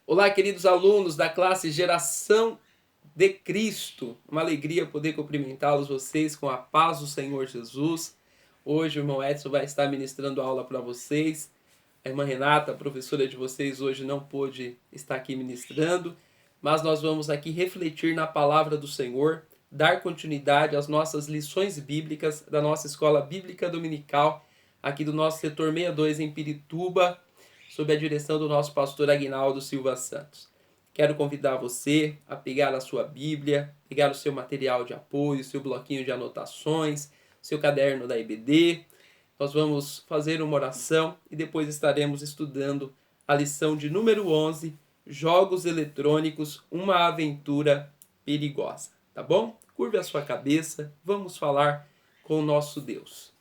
Olá, queridos alunos da classe Geração de Cristo. Uma alegria poder cumprimentá-los vocês com a paz do Senhor Jesus. Hoje o irmão Edson vai estar ministrando aula para vocês. A irmã Renata, a professora de vocês, hoje não pôde estar aqui ministrando, mas nós vamos aqui refletir na palavra do Senhor, dar continuidade às nossas lições bíblicas da nossa escola bíblica dominical, aqui do nosso setor 62 em Pirituba, sob a direção do nosso pastor Aguinaldo Silva Santos. Quero convidar você a pegar a sua Bíblia, pegar o seu material de apoio, seu bloquinho de anotações, seu caderno da EBD. Nós vamos fazer uma oração e depois estaremos estudando a lição de número 11, Jogos Eletrônicos, uma aventura perigosa. Tá bom? Curve a sua cabeça, vamos falar com o nosso Deus.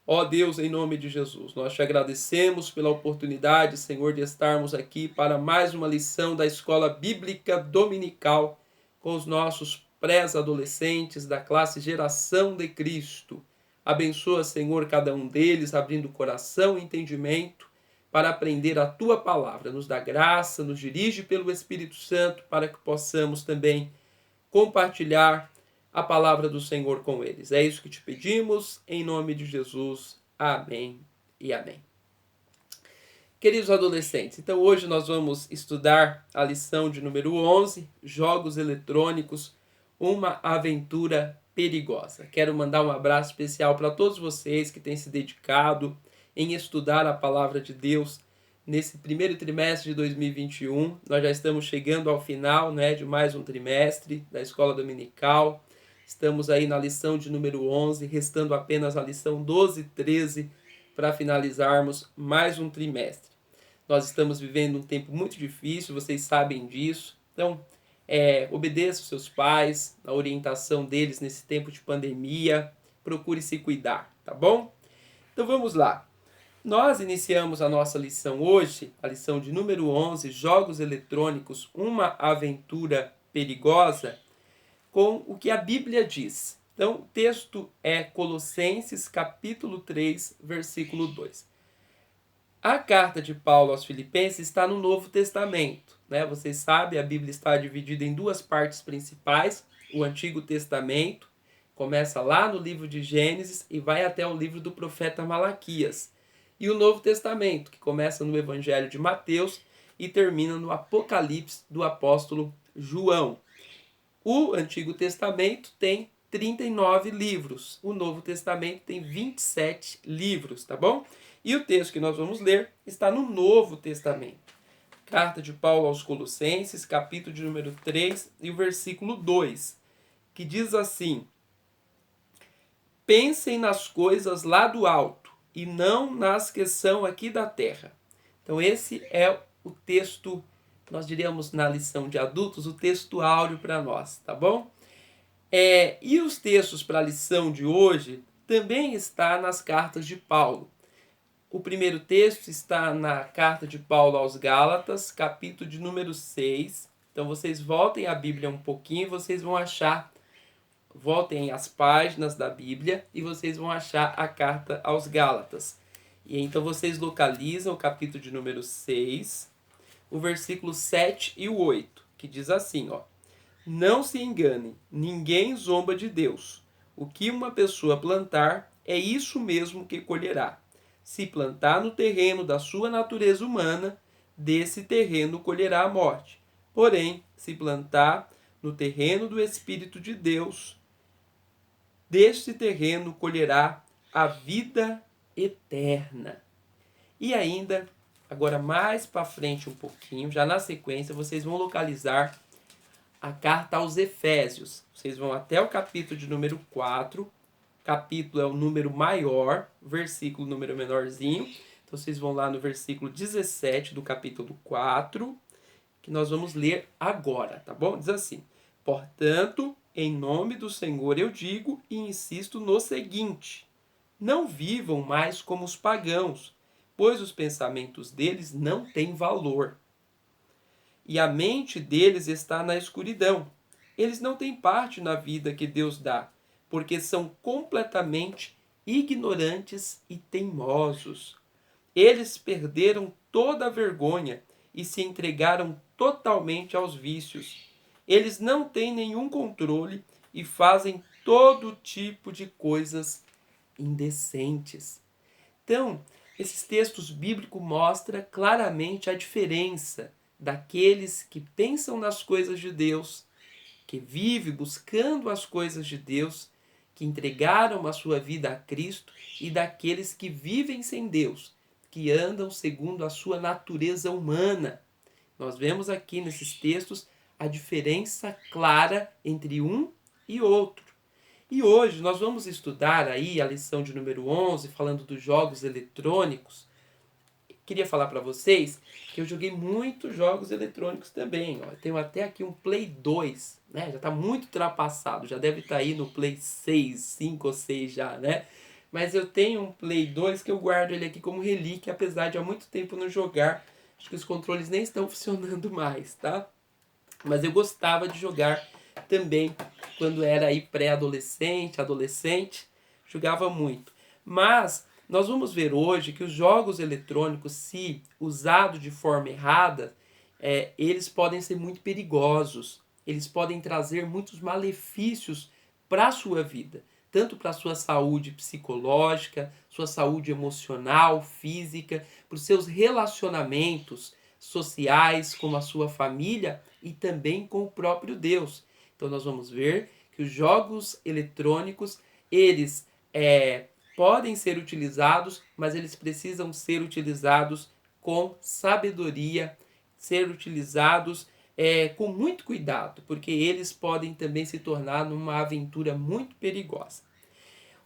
Ó Deus, em nome de Jesus, nós te agradecemos pela oportunidade, Senhor, de estarmos aqui para mais uma lição da Escola Bíblica Dominical com os nossos pré-adolescentes da classe Geração de Cristo. Abençoa, Senhor, cada um deles, abrindo coração e entendimento para aprender a Tua palavra. Nos dá graça, nos dirige pelo Espírito Santo para que possamos também compartilhar a palavra do Senhor com eles. É isso que te pedimos, em nome de Jesus. Amém e amém. Queridos adolescentes, então hoje nós vamos estudar a lição de número 11, Jogos Eletrônicos, uma aventura perigosa. Quero mandar um abraço especial para todos vocês que têm se dedicado em estudar a palavra de Deus nesse primeiro trimestre de 2021. Nós já estamos chegando ao final, de mais um trimestre da Escola Dominical. Estamos aí na lição de número 11, restando apenas a lição 12 e 13 para finalizarmos mais um trimestre. Nós estamos vivendo um tempo muito difícil, vocês sabem disso. Então, obedeça os seus pais, a orientação deles nesse tempo de pandemia. Procure se cuidar, tá bom? Então vamos lá. Nós iniciamos a nossa lição hoje, a lição de número 11, Jogos Eletrônicos, uma aventura perigosa, com o que a Bíblia diz. Então, o texto é Colossenses, capítulo 3, versículo 2. A carta de Paulo aos Filipenses está no Novo Testamento. Vocês sabem, a Bíblia está dividida em duas partes principais. O Antigo Testamento começa lá no livro de Gênesis e vai até o livro do profeta Malaquias. E o Novo Testamento, que começa no Evangelho de Mateus e termina no Apocalipse do apóstolo João. O Antigo Testamento tem 39 livros. O Novo Testamento tem 27 livros, tá bom? E o texto que nós vamos ler está no Novo Testamento. Carta de Paulo aos Colossenses, capítulo de número 3 e o versículo 2, que diz assim: pensem nas coisas lá do alto e não nas que são aqui da terra. Então esse é o texto, nós diríamos na lição de adultos, o texto áureo para nós, tá bom? E os textos para a lição de hoje também está nas cartas de Paulo. O primeiro texto está na carta de Paulo aos Gálatas, capítulo de número 6. Então vocês voltem a Bíblia um pouquinho e vocês vão achar, voltem as páginas da Bíblia e vocês vão achar a carta aos Gálatas. E então vocês localizam o capítulo de número 6, o versículo 7 e o 8, que diz assim, ó: não se engane, ninguém zomba de Deus. O que uma pessoa plantar, é isso mesmo que colherá. Se plantar no terreno da sua natureza humana, desse terreno colherá a morte. Porém, se plantar no terreno do Espírito de Deus, deste terreno colherá a vida eterna. E ainda, agora mais para frente um pouquinho, já na sequência, vocês vão localizar a carta aos Efésios. Vocês vão até o capítulo de número 4. Capítulo é o número maior, versículo número menorzinho. Então vocês vão lá no versículo 17 do capítulo 4, que nós vamos ler agora, tá bom? Diz assim: portanto, em nome do Senhor eu digo e insisto no seguinte: não vivam mais como os pagãos, pois os pensamentos deles não têm valor. E a mente deles está na escuridão. Eles não têm parte na vida que Deus dá, porque são completamente ignorantes e teimosos. Eles perderam toda a vergonha e se entregaram totalmente aos vícios. Eles não têm nenhum controle e fazem todo tipo de coisas indecentes. Então, esses textos bíblicos mostram claramente a diferença daqueles que pensam nas coisas de Deus, que vivem buscando as coisas de Deus, que entregaram a sua vida a Cristo, e daqueles que vivem sem Deus, que andam segundo a sua natureza humana. Nós vemos aqui nesses textos a diferença clara entre um e outro. E hoje nós vamos estudar aí a lição de número 11, falando dos jogos eletrônicos. Queria falar para vocês que eu joguei muitos jogos eletrônicos também. Ó. Eu tenho até aqui um Play 2, né? Já está muito ultrapassado, já deve estar aí no Play 6, 5 ou 6 já, né? Mas eu tenho um Play 2 que eu guardo ele aqui como relíquia, apesar de há muito tempo não jogar. Acho que os controles nem estão funcionando mais, tá? Mas eu gostava de jogar também quando era aí pré-adolescente, adolescente, jogava muito. Mas nós vamos ver hoje que os jogos eletrônicos, se usados de forma errada, eles podem ser muito perigosos. Eles podem trazer muitos malefícios para a sua vida, tanto para a sua saúde psicológica, sua saúde emocional, física, para os seus relacionamentos sociais com a sua família e também com o próprio Deus. Então nós vamos ver que os jogos eletrônicos, eles podem ser utilizados, mas eles precisam ser utilizados com sabedoria, ser utilizados com muito cuidado, porque eles podem também se tornar numa aventura muito perigosa.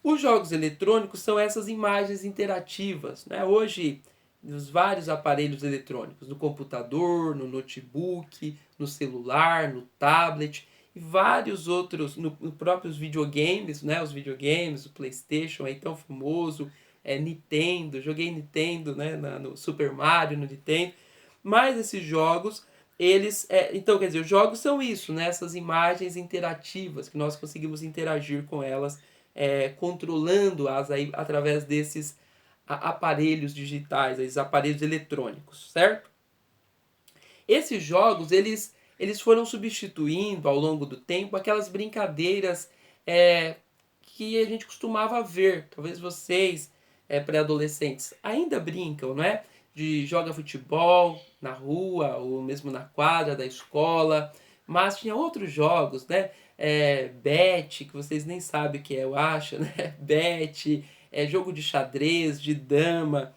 Os jogos eletrônicos são essas imagens interativas, né? Hoje, nos vários aparelhos eletrônicos, no computador, no notebook, no celular, no tablet e vários outros, no próprios videogames, né? Os videogames, o PlayStation aí tão famoso, Nintendo, joguei Nintendo, né? No Super Mario, no Nintendo. Mas esses jogos, eles, então quer dizer, os jogos são isso, né? Essas imagens interativas que nós conseguimos interagir com elas, controlando-as aí através desses aparelhos digitais, esses aparelhos eletrônicos, certo? Esses jogos, eles foram substituindo ao longo do tempo aquelas brincadeiras que a gente costumava ver. Talvez vocês, pré-adolescentes, ainda brincam, não é? De joga futebol na rua ou mesmo na quadra da escola, mas tinha outros jogos, né? Bet, que vocês nem sabem o que é, eu acho, né? Bet, jogo de xadrez, de dama,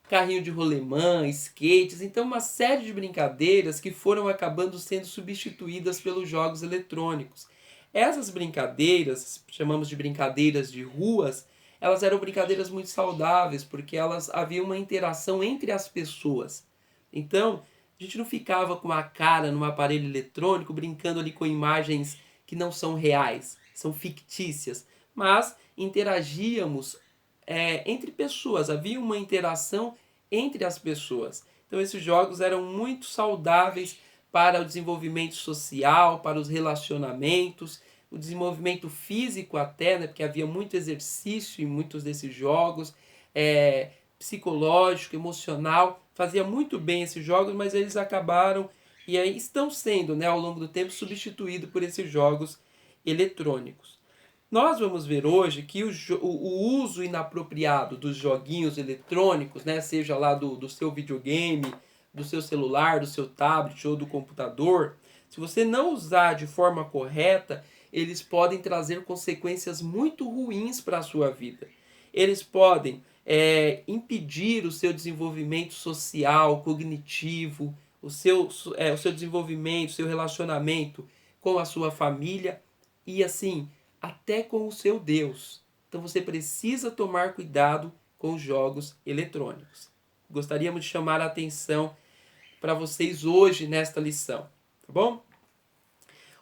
carrinho de rolemã, skates, então uma série de brincadeiras que foram acabando sendo substituídas pelos jogos eletrônicos. Essas brincadeiras, chamamos de brincadeiras de ruas, elas eram brincadeiras muito saudáveis, porque elas havia uma interação entre as pessoas. Então, a gente não ficava com a cara num aparelho eletrônico brincando ali com imagens que não são reais, são fictícias, mas interagíamos entre pessoas, havia uma interação entre as pessoas. Então esses jogos eram muito saudáveis para o desenvolvimento social, para os relacionamentos, o desenvolvimento físico até, né, porque havia muito exercício em muitos desses jogos, psicológico, emocional, fazia muito bem esses jogos, mas eles acabaram e aí estão sendo, né, ao longo do tempo, substituídos por esses jogos eletrônicos. Nós vamos ver hoje que o uso inapropriado dos joguinhos eletrônicos, né, seja lá do seu videogame, do seu celular, do seu tablet ou do computador, se você não usar de forma correta, eles podem trazer consequências muito ruins para a sua vida. Eles podem impedir o seu desenvolvimento social, cognitivo, o seu desenvolvimento, o seu relacionamento com a sua família e assim até com o seu Deus. Então você precisa tomar cuidado com os jogos eletrônicos. Gostaríamos de chamar a atenção para vocês hoje nesta lição, tá bom?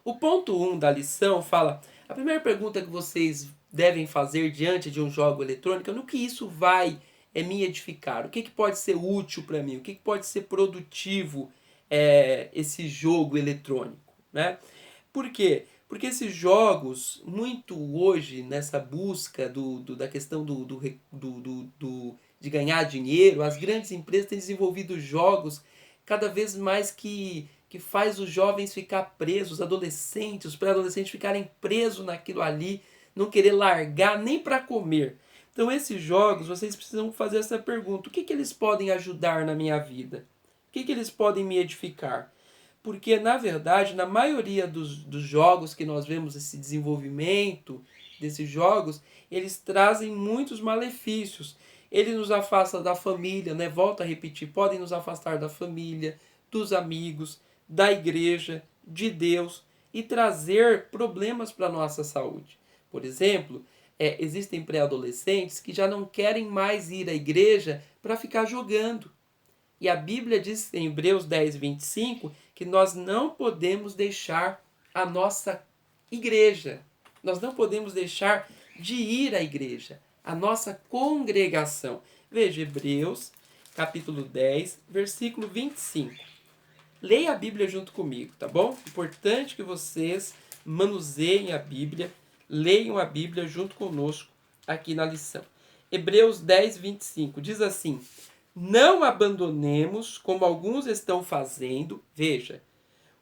O ponto 1 da lição fala, a primeira pergunta que vocês devem fazer diante de um jogo eletrônico é no que isso vai me edificar, o que pode ser útil para mim, o que pode ser produtivo esse jogo eletrônico, né? Por quê? Porque esses jogos, muito hoje, nessa busca da questão de ganhar dinheiro, as grandes empresas têm desenvolvido jogos cada vez mais que faz os jovens ficar presos, os adolescentes, os pré-adolescentes ficarem presos naquilo ali, não querer largar nem para comer. Então esses jogos, vocês precisam fazer essa pergunta: o que eles podem ajudar na minha vida? O que eles podem me edificar? Porque, na verdade, na maioria dos jogos que nós vemos esse desenvolvimento desses jogos, eles trazem muitos malefícios. Ele nos afasta da família, né? Volto a repetir, podem nos afastar da família, dos amigos, da igreja, de Deus e trazer problemas para a nossa saúde. Por exemplo, existem pré-adolescentes que já não querem mais ir à igreja para ficar jogando. E a Bíblia diz em Hebreus 10, 25, que nós não podemos deixar a nossa igreja. Nós não podemos deixar de ir à igreja, a nossa congregação. Veja, Hebreus, capítulo 10, versículo 25. Leia a Bíblia junto comigo, tá bom? Importante que vocês manuseiem a Bíblia, leiam a Bíblia junto conosco aqui na lição. Hebreus 10, 25 diz assim: não abandonemos, como alguns estão fazendo, veja,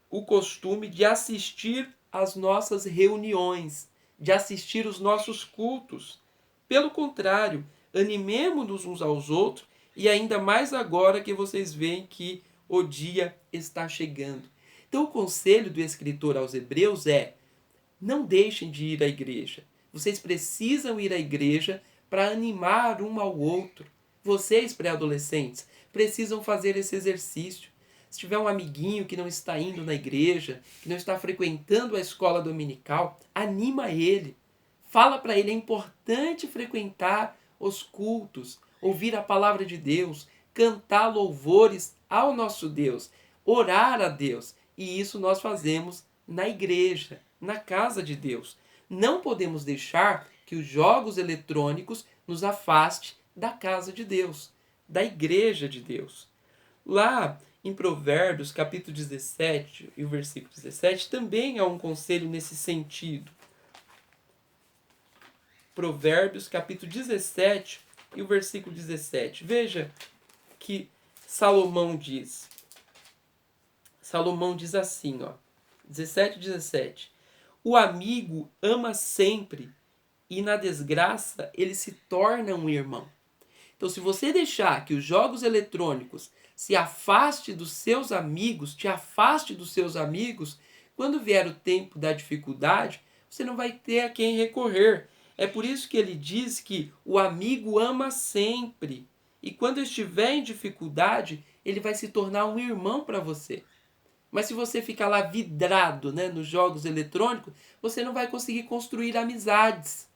o costume de assistir às nossas reuniões, de assistir os nossos cultos. Pelo contrário, animemo-nos uns aos outros, e ainda mais agora que vocês veem que o dia está chegando. Então o conselho do escritor aos Hebreus é: não deixem de ir à igreja. Vocês precisam ir à igreja para animar um ao outro. Vocês, pré-adolescentes, precisam fazer esse exercício. Se tiver um amiguinho que não está indo na igreja, que não está frequentando a escola dominical, anima ele. Fala para ele, é importante frequentar os cultos, ouvir a palavra de Deus, cantar louvores ao nosso Deus, orar a Deus. E isso nós fazemos na igreja, na casa de Deus. Não podemos deixar que os jogos eletrônicos nos afaste da casa de Deus, da igreja de Deus. Lá em Provérbios, capítulo 17 e o versículo 17, também há um conselho nesse sentido. Provérbios, capítulo 17 e o versículo 17. Veja que Salomão diz. Salomão diz assim, 17. O amigo ama sempre e na desgraça ele se torna um irmão. Então, se você deixar que os jogos eletrônicos se afaste dos seus amigos, te afaste dos seus amigos, quando vier o tempo da dificuldade, você não vai ter a quem recorrer. É por isso que ele diz que o amigo ama sempre. E quando estiver em dificuldade, ele vai se tornar um irmão para você. Mas se você ficar lá vidrado, né, nos jogos eletrônicos, você não vai conseguir construir amizades.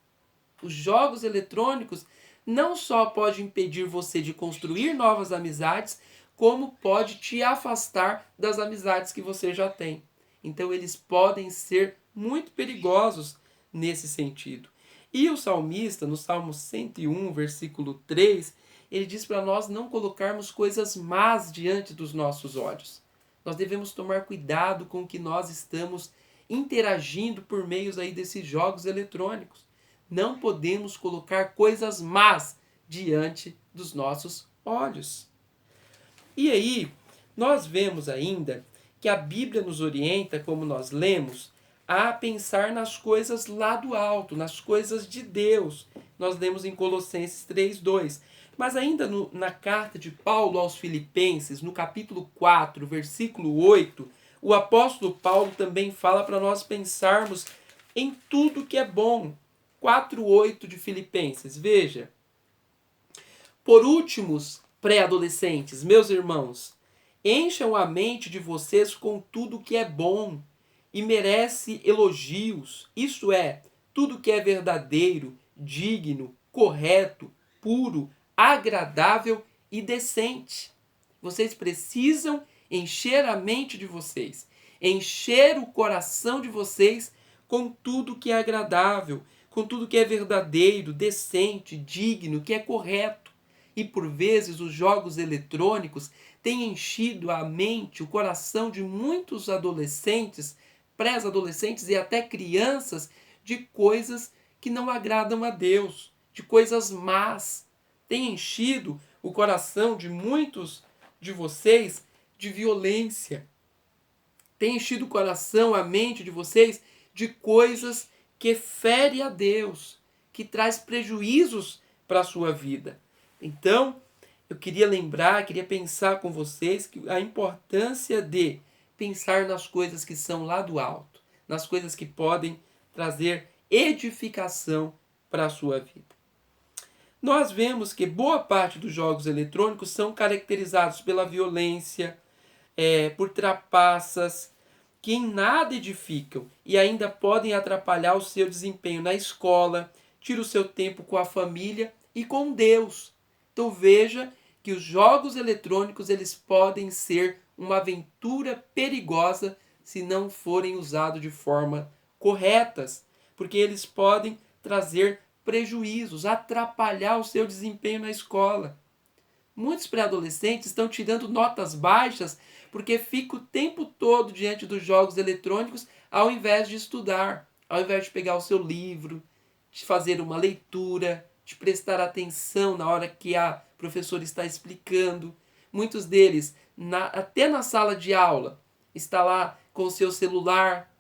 Os jogos eletrônicos não só podem impedir você de construir novas amizades, como pode te afastar das amizades que você já tem. Então eles podem ser muito perigosos nesse sentido. E o salmista, no Salmo 101, versículo 3, ele diz para nós não colocarmos coisas más diante dos nossos olhos. Nós devemos tomar cuidado com o que nós estamos interagindo por meio aí desses jogos eletrônicos. Não podemos colocar coisas más diante dos nossos olhos. E aí, nós vemos ainda que a Bíblia nos orienta, como nós lemos, a pensar nas coisas lá do alto, nas coisas de Deus. Nós lemos em Colossenses 3:2. Mas ainda na carta de Paulo aos Filipenses, no capítulo 4, versículo 8, o apóstolo Paulo também fala para nós pensarmos em tudo que é bom. 4:8 de Filipenses, veja. Por últimos, pré-adolescentes, meus irmãos, encham a mente de vocês com tudo que é bom e merece elogios, isto é, tudo que é verdadeiro, digno, correto, puro, agradável e decente. Vocês precisam encher a mente de vocês, encher o coração de vocês com tudo que é agradável, com tudo que é verdadeiro, decente, digno, que é correto. E por vezes os jogos eletrônicos têm enchido a mente, o coração de muitos adolescentes, pré-adolescentes e até crianças de coisas que não agradam a Deus, de coisas más. Tem enchido o coração de muitos de vocês de violência. Tem enchido o coração, a mente de vocês de coisas que ferem a Deus, que traz prejuízos para a sua vida. Então, eu queria pensar com vocês que a importância de pensar nas coisas que são lá do alto, nas coisas que podem trazer edificação para a sua vida. Nós vemos que boa parte dos jogos eletrônicos são caracterizados pela violência, por trapaças, que em nada edificam e ainda podem atrapalhar o seu desempenho na escola, tira o seu tempo com a família e com Deus. Então veja que os jogos eletrônicos eles podem ser uma aventura perigosa se não forem usados de forma corretas, porque eles podem trazer prejuízos, atrapalhar o seu desempenho na escola. Muitos pré-adolescentes estão tirando notas baixas porque ficam o tempo todo diante dos jogos eletrônicos ao invés de estudar, ao invés de pegar o seu livro, de fazer uma leitura, de prestar atenção na hora que a professora está explicando. Muitos deles, até na sala de aula, está lá com o seu celular,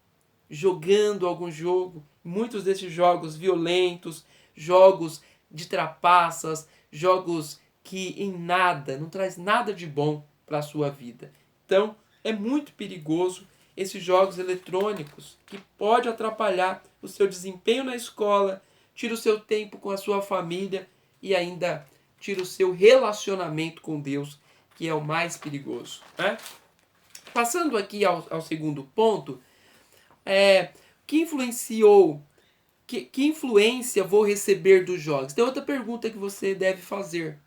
jogando algum jogo. Muitos desses jogos violentos, jogos de trapaças, jogos que em nada, não traz nada de bom para a sua vida. Então, é muito perigoso esses jogos eletrônicos que pode atrapalhar o seu desempenho na escola, tira o seu tempo com a sua família e ainda tira o seu relacionamento com Deus, que é o mais perigoso, né? Passando aqui ao segundo ponto, que influência vou receber dos jogos? Tem outra pergunta que você deve fazer.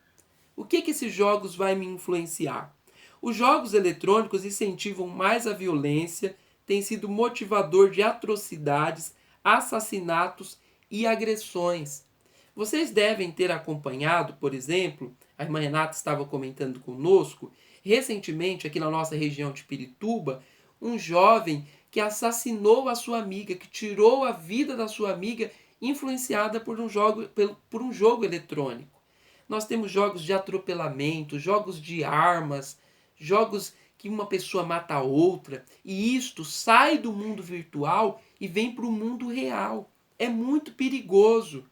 O que esses jogos vão me influenciar? Os jogos eletrônicos incentivam mais a violência, têm sido motivador de atrocidades, assassinatos e agressões. Vocês devem ter acompanhado, por exemplo, a irmã Renata estava comentando conosco, recentemente aqui na nossa região de Pirituba, um jovem que assassinou a sua amiga, que tirou a vida da sua amiga, influenciada por um jogo eletrônico. Nós temos jogos de atropelamento, jogos de armas, jogos que uma pessoa mata a outra, e isto sai do mundo virtual e vem para o mundo real. É muito perigoso.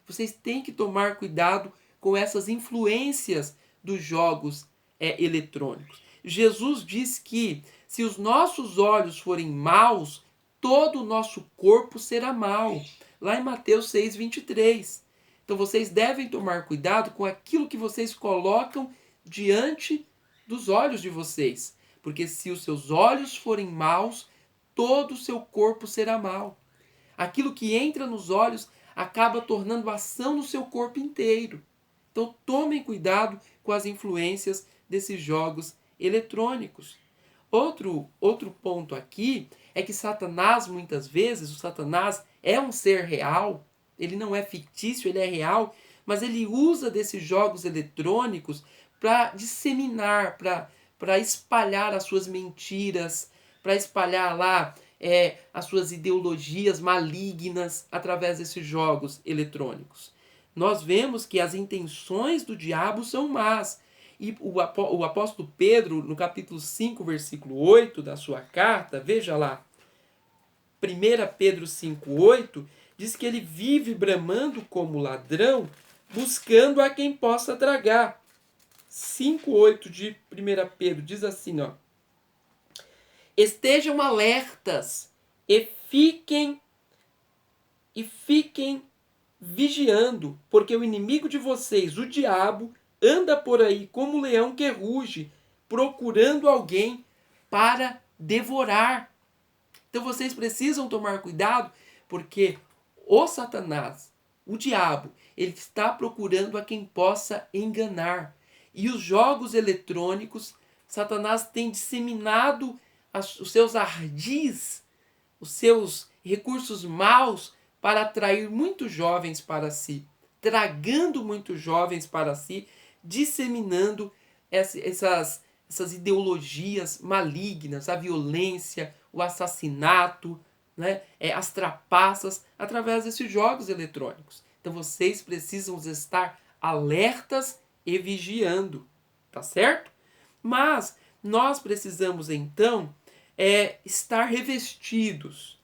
Vocês têm que tomar cuidado com essas influências dos jogos eletrônicos. Jesus diz que se os nossos olhos forem maus, todo o nosso corpo será mau. Lá em Mateus 6:23. Então vocês devem tomar cuidado com aquilo que vocês colocam diante dos olhos de vocês. Porque se os seus olhos forem maus, todo o seu corpo será mau. Aquilo que entra nos olhos acaba tornando ação no seu corpo inteiro. Então tomem cuidado com as influências desses jogos eletrônicos. Outro ponto aqui é que Satanás, muitas vezes, o Satanás é um ser real, ele não é fictício, ele é real, mas ele usa desses jogos eletrônicos para disseminar, para espalhar as suas mentiras, para espalhar lá as suas ideologias malignas através desses jogos eletrônicos. Nós vemos que as intenções do diabo são más. E o apóstolo Pedro, no capítulo 5, versículo 8 da sua carta, veja lá, 1 Pedro 5:8, diz que ele vive bramando como ladrão, buscando a quem possa tragar. 5:8 de 1 Pedro diz assim, ó: estejam alertas e fiquem vigiando, porque o inimigo de vocês, o diabo, anda por aí como um leão que ruge, procurando alguém para devorar. Então vocês precisam tomar cuidado, porque o Satanás, o diabo, ele está procurando a quem possa enganar. E os jogos eletrônicos, Satanás tem disseminado os seus ardis, os seus recursos maus para atrair muitos jovens para si, tragando muitos jovens para si, disseminando essas ideologias malignas, a violência, o assassinato, né, as trapaças, através desses jogos eletrônicos. Então vocês precisam estar alertas e vigiando, tá certo? Mas nós precisamos então estar revestidos.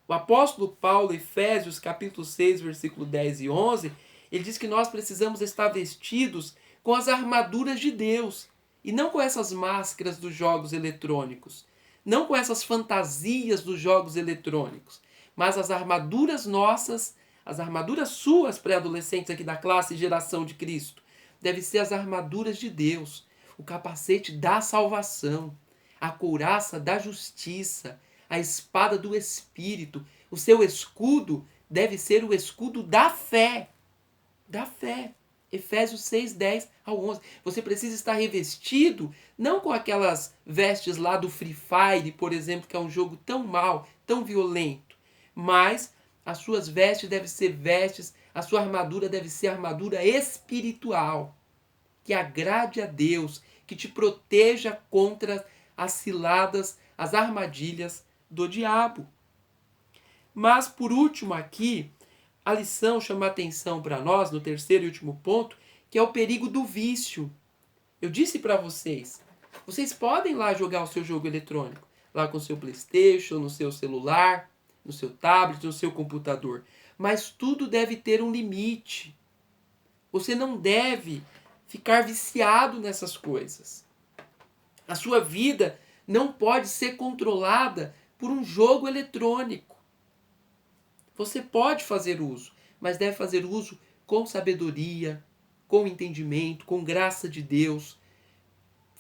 O apóstolo Paulo, Efésios capítulo 6, versículo 10 e 11, ele diz que nós precisamos estar vestidos com as armaduras de Deus, e não com essas máscaras dos jogos eletrônicos, não com essas fantasias dos jogos eletrônicos, mas as armaduras nossas, as armaduras suas, pré-adolescentes aqui da classe Geração de Cristo, devem ser as armaduras de Deus, o capacete da salvação, a couraça da justiça, a espada do Espírito. O seu escudo deve ser o escudo da fé. Da fé. Efésios 6, 10 ao 11. Você precisa estar revestido, não com aquelas vestes lá do Free Fire, por exemplo, que é um jogo tão mau, tão violento, mas as suas vestes devem ser vestes, a sua armadura deve ser armadura espiritual, que agrade a Deus, que te proteja contra as ciladas, as armadilhas do diabo. Mas, por último aqui, a lição chama a atenção para nós, no terceiro e último ponto, que é o perigo do vício. Eu disse para vocês, vocês podem lá jogar o seu jogo eletrônico, lá com o seu PlayStation, no seu celular, no seu tablet, no seu computador, mas tudo deve ter um limite. Você não deve ficar viciado nessas coisas. A sua vida não pode ser controlada por um jogo eletrônico. Você pode fazer uso, mas deve fazer uso com sabedoria, com entendimento, com graça de Deus,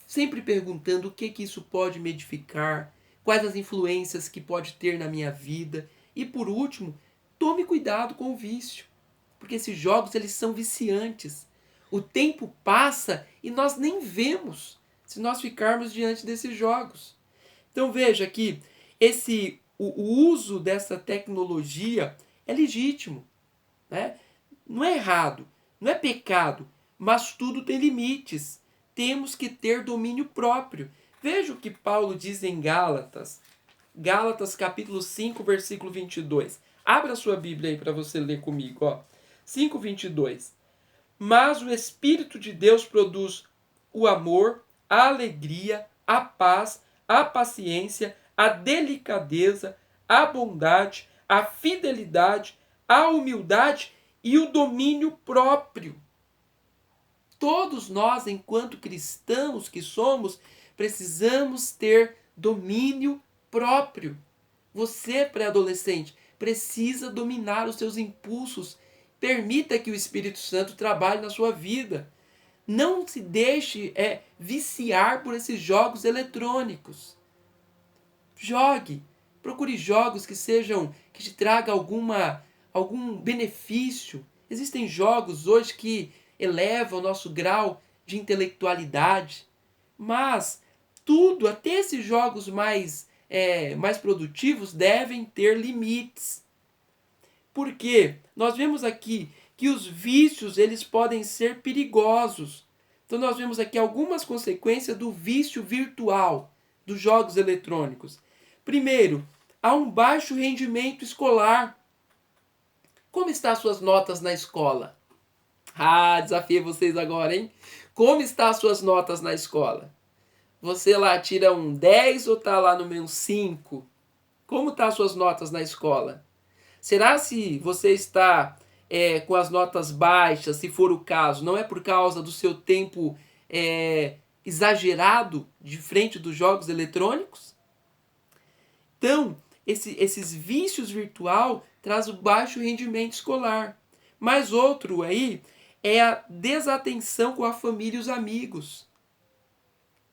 sempre perguntando o que isso pode me edificar, quais as influências que pode ter na minha vida. E por último, tome cuidado com o vício, porque esses jogos eles são viciantes. O tempo passa e nós nem vemos se nós ficarmos diante desses jogos. Então veja que o uso dessa tecnologia é legítimo, né? Não é errado, não é pecado, mas tudo tem limites. Temos que ter domínio próprio. Veja o que Paulo diz em Gálatas. Gálatas capítulo 5, versículo 22. Abra sua Bíblia aí para você ler comigo. 5, 22. Mas o Espírito de Deus produz o amor, a alegria, a paz, a paciência, a delicadeza, a bondade, a fidelidade, a humildade e o domínio próprio. Todos nós, enquanto cristãos que somos, precisamos ter domínio próprio. Você, pré-adolescente, precisa dominar os seus impulsos. Permita que o Espírito Santo trabalhe na sua vida. Não se deixe viciar por esses jogos eletrônicos. Jogue. Procure jogos que te tragam algum benefício. Existem jogos hoje que elevam o nosso grau de intelectualidade. Mas tudo, até esses jogos mais produtivos, devem ter limites. Porque nós vemos aqui que os vícios eles podem ser perigosos. Então nós vemos aqui algumas consequências do vício virtual dos jogos eletrônicos. Primeiro, há um baixo rendimento escolar. Como estão as suas notas na escola? Desafio vocês agora, hein? Como estão as suas notas na escola? Você lá tira um 10 ou está lá no menos 5? Como estão as suas notas na escola? Será se você está com as notas baixas, se for o caso, não é por causa do seu tempo exagerado de frente dos jogos eletrônicos? Então, esses vícios virtual traz o baixo rendimento escolar. Mas outro aí é a desatenção com a família e os amigos.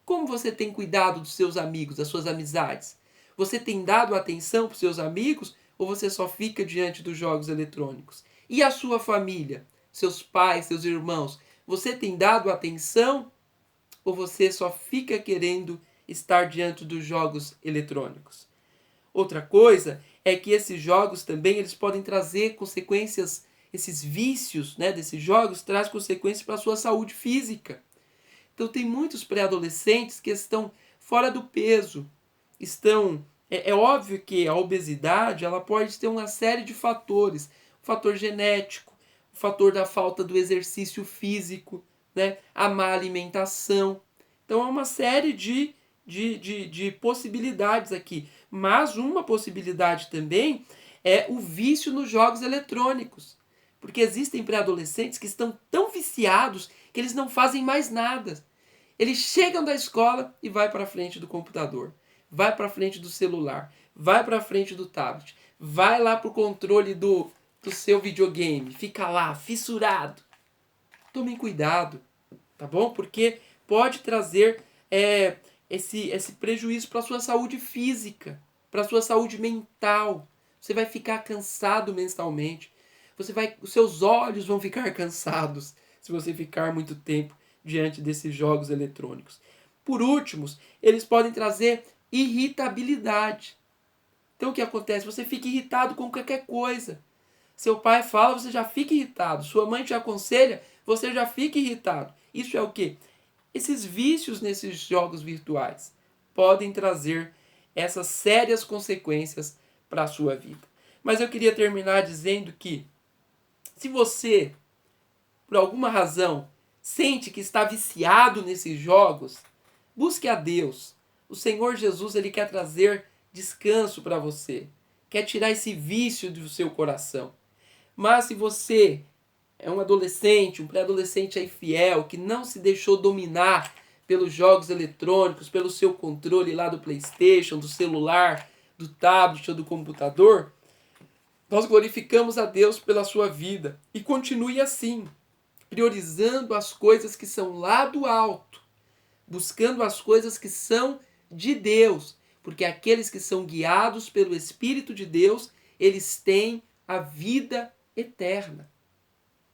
Como você tem cuidado dos seus amigos, das suas amizades? Você tem dado atenção para os seus amigos ou você só fica diante dos jogos eletrônicos? E a sua família? Seus pais, seus irmãos? Você tem dado atenção ou você só fica querendo estar diante dos jogos eletrônicos? Outra coisa é que esses jogos também eles podem trazer consequências, esses vícios desses jogos trazem consequências para a sua saúde física. Então tem muitos pré-adolescentes que estão fora do peso. É óbvio que a obesidade ela pode ter uma série de fatores. O fator genético, o fator da falta do exercício físico, a má alimentação. Então há uma série de de possibilidades aqui. Mas uma possibilidade também é o vício nos jogos eletrônicos. Porque existem pré-adolescentes que estão tão viciados que eles não fazem mais nada. Eles chegam da escola e vai para frente do computador, vai para frente do celular, vai para frente do tablet, vai lá para o controle do seu videogame, fica lá, fissurado. Tomem cuidado, tá bom? Porque pode trazer esse prejuízo para a sua saúde física, para a sua saúde mental. Você vai ficar cansado mentalmente. Os seus olhos vão ficar cansados se você ficar muito tempo diante desses jogos eletrônicos. Por último, eles podem trazer irritabilidade. Então o que acontece? Você fica irritado com qualquer coisa. Seu pai fala, você já fica irritado. Sua mãe te aconselha, você já fica irritado. Isso é o quê? Esses vícios nesses jogos virtuais podem trazer essas sérias consequências para a sua vida. Mas eu queria terminar dizendo que se você, por alguma razão, sente que está viciado nesses jogos, busque a Deus. O Senhor Jesus, ele quer trazer descanso para você. Quer tirar esse vício do seu coração. Mas se você é um adolescente, um pré-adolescente aí fiel, que não se deixou dominar pelos jogos eletrônicos, pelo seu controle lá do PlayStation, do celular, do tablet ou do computador, nós glorificamos a Deus pela sua vida. E continue assim, priorizando as coisas que são lá do alto, buscando as coisas que são de Deus, porque aqueles que são guiados pelo Espírito de Deus, eles têm a vida eterna.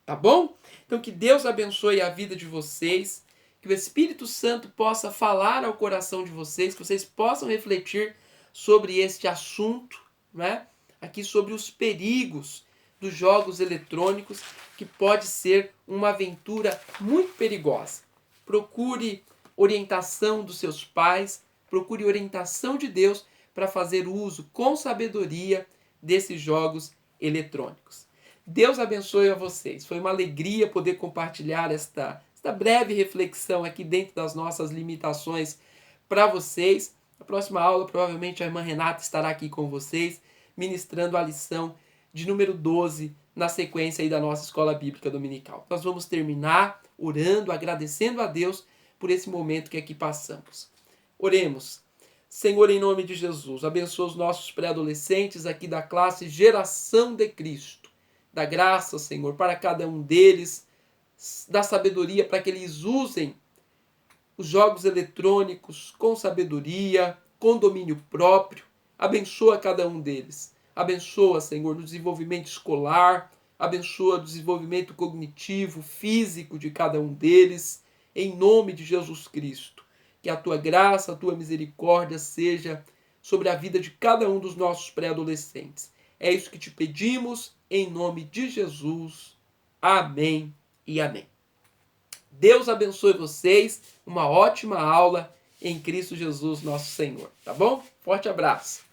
Tá bom? Então que Deus abençoe a vida de vocês, que o Espírito Santo possa falar ao coração de vocês, que vocês possam refletir sobre este assunto, né? Aqui sobre os perigos dos jogos eletrônicos, que pode ser uma aventura muito perigosa. Procure orientação dos seus pais, procure orientação de Deus para fazer uso com sabedoria desses jogos eletrônicos. Deus abençoe a vocês. Foi uma alegria poder compartilhar esta breve reflexão aqui dentro das nossas limitações para vocês. Na próxima aula, provavelmente a irmã Renata estará aqui com vocês, ministrando a lição de número 12 na sequência aí da nossa Escola Bíblica Dominical. Nós vamos terminar orando, agradecendo a Deus por esse momento que aqui passamos. Oremos. Senhor, em nome de Jesus, abençoa os nossos pré-adolescentes aqui da classe Geração de Cristo. Dá graça, Senhor, para cada um deles, dá sabedoria para que eles usem os jogos eletrônicos com sabedoria, com domínio próprio. Abençoa cada um deles. Abençoa, Senhor, no desenvolvimento escolar, abençoa o desenvolvimento cognitivo, físico de cada um deles, em nome de Jesus Cristo. Que a tua graça, a tua misericórdia seja sobre a vida de cada um dos nossos pré-adolescentes. É isso que te pedimos, em nome de Jesus. Amém e amém. Deus abençoe vocês. Uma ótima aula em Cristo Jesus, nosso Senhor. Tá bom? Forte abraço.